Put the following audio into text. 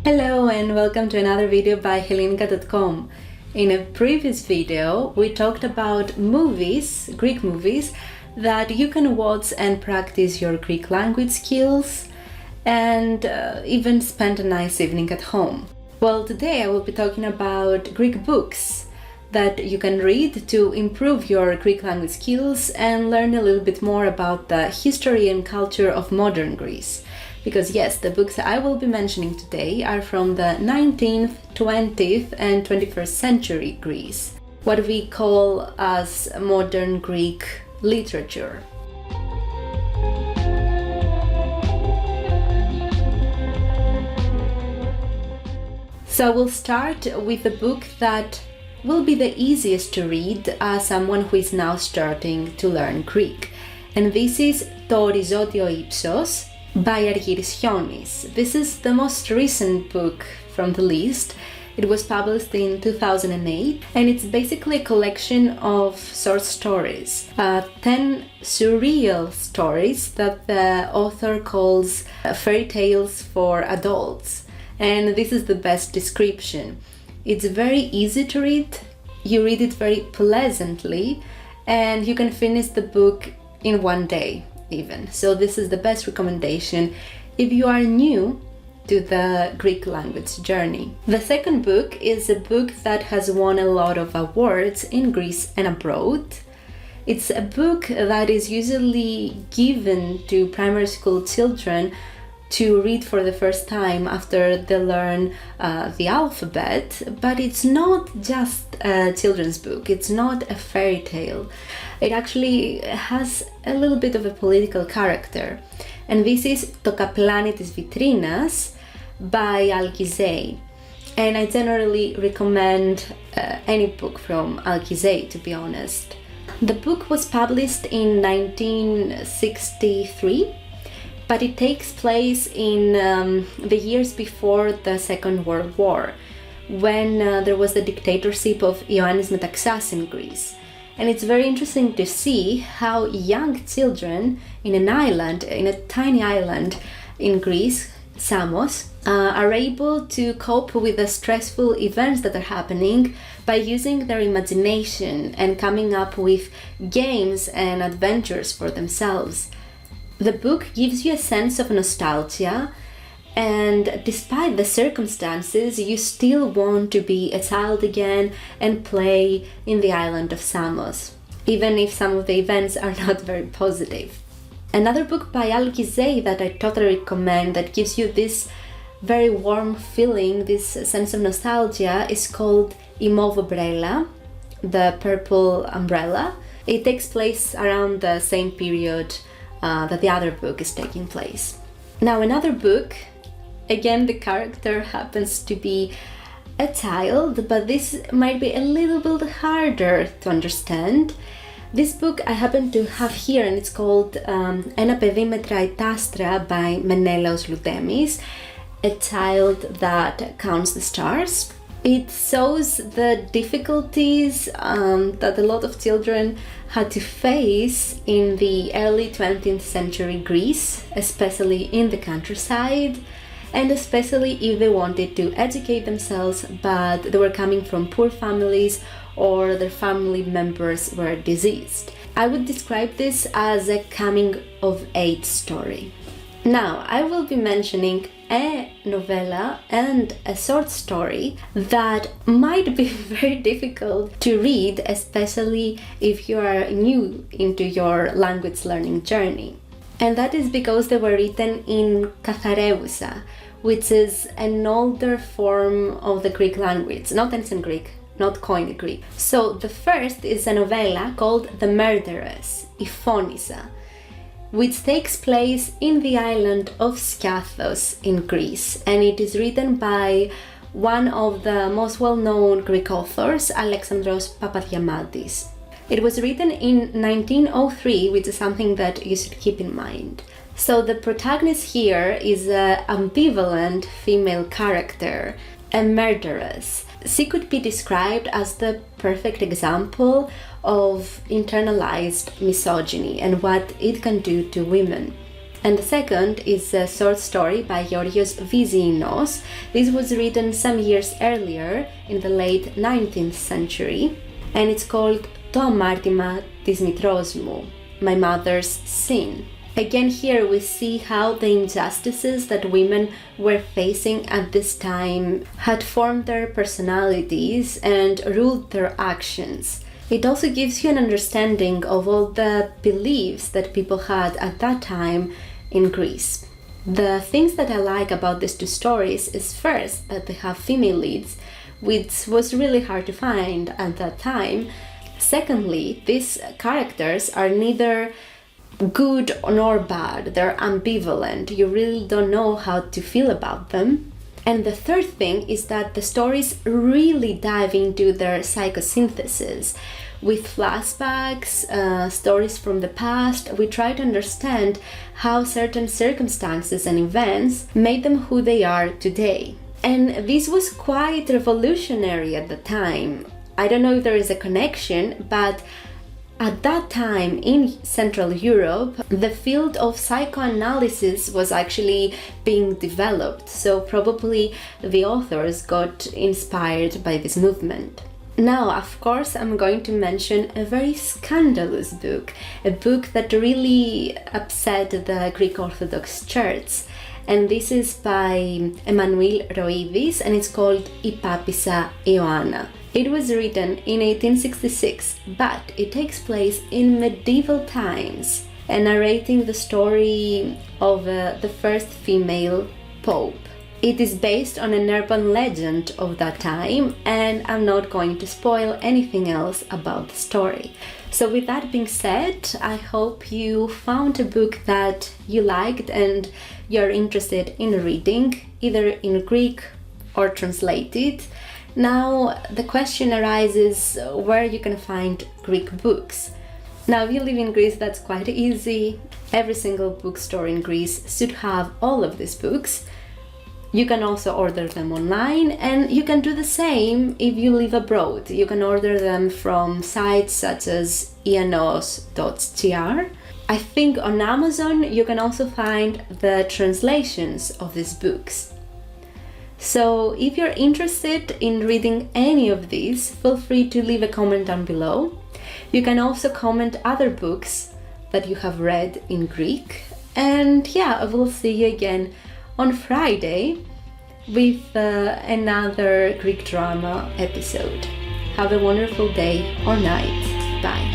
Hello and welcome to another video by Helinika.com. In a previous video, we talked about movies, Greek movies, that you can watch and practice your Greek language skills and even spend a nice evening at home. Well, today I will be talking about Greek books that you can read to improve your Greek language skills and learn a little bit more about the history and culture of modern Greece. Because yes, the books I will be mentioning today are from the 19th, 20th and 21st century Greece, what we call as modern Greek literature. So we'll start with a book that will be the easiest to read as someone who is now starting to learn Greek. And this is Το Οριζόντιο Ύψος by Argyris. This is the most recent book from the list. It was published in 2008 and it's basically a collection of short stories, 10 surreal stories that the author calls fairy tales for adults. And this is the best description. It's very easy to read, you read it very pleasantly, and you can finish the book in one day even. So this is the best recommendation if you are new to the Greek language journey. The second book is a book that has won a lot of awards in Greece and abroad. It's a book that is usually given to primary school children to read for the first time after they learn the alphabet, but it's not just a children's book, it's not a fairy tale. It actually has a little bit of a political character. And this is Το καπλάνι της βιτρίνας by Alkizay. And I generally recommend any book from Alkizay, to be honest. The book was published in 1963, but it takes place in the years before the Second World War, when there was the dictatorship of Ioannis Metaxas in Greece. And it's very interesting to see how young children in an island, in a tiny island in Greece, Samos, are able to cope with the stressful events that are happening by using their imagination and coming up with games and adventures for themselves. The book gives you a sense of nostalgia, and despite the circumstances, you still want to be a child again and play in the island of Samos, even if some of the events are not very positive. Another book by Alkizay that I totally recommend that gives you this very warm feeling, this sense of nostalgia, is called I Mauve Umbrella, the purple umbrella. It takes place around the same period that the other book is taking place. Now, another book, again the character happens to be a child, but this might be a little bit harder to understand. This book I happen to have here, and it's called Ένα παιδί μετράει τ' άστρα by Menelaos Lutemis, a child that counts the stars. It shows the difficulties that a lot of children had to face in the early 20th century Greece, especially in the countryside, and especially if they wanted to educate themselves but they were coming from poor families or their family members were deceased. I would describe this as a coming-of-age story. Now, I will be mentioning a novella and a short story that might be very difficult to read, especially if you are new into your language learning journey. And that is because they were written in Kathareusa, which is an older form of the Greek language, not ancient Greek, not Koine Greek. So the first is a novella called The Murderess, I Phonisa, which takes place in the island of Skiathos in Greece, and it is written by one of the most well-known Greek authors, Alexandros Papadiamantis. It was written in 1903, which is something that you should keep in mind. So the protagonist here is an ambivalent female character, a murderess. She could be described as the perfect example of internalized misogyny and what it can do to women. And the second is a short story by Georgios Vizainos. This was written some years earlier in the late 19th century, and it's called To amάρτημα της μητρός μου, My Mother's Sin. Again, here we see how the injustices that women were facing at this time had formed their personalities and ruled their actions. It also gives you an understanding of all the beliefs that people had at that time in Greece. The things that I like about these two stories is first that they have female leads, which was really hard to find at that time. Secondly, these characters are neither good nor bad, they're ambivalent. You really don't know how to feel about them. And the third thing is that the stories really dive into their psychosynthesis. With flashbacks, stories from the past, we try to understand how certain circumstances and events made them who they are today. And this was quite revolutionary at the time. I don't know if there is a connection, but at that time in Central Europe, the field of psychoanalysis was actually being developed, so probably the authors got inspired by this movement. Now, of course, I'm going to mention a very scandalous book, a book that really upset the Greek Orthodox Church, and this is by Emmanuel Roidis, and it's called I Papissa Ioanna. It was written in 1866, but it takes place in medieval times, and narrating the story of the first female pope. It is based on an urban legend of that time, and I'm not going to spoil anything else about the story. So with that being said, I hope you found a book that you liked and you're interested in reading, either in Greek or translated. Now, the question arises where you can find Greek books. Now, if you live in Greece, that's quite easy. Every single bookstore in Greece should have all of these books. You can also order them online, and you can do the same if you live abroad. You can order them from sites such as ianos.gr. I think on Amazon you can also find the translations of these books. So if you're interested in reading any of these, feel free to leave a comment down below. You can also comment other books that you have read in Greek. And yeah, I will see you again on Friday with another Greek drama episode. Have a wonderful day or night. Bye.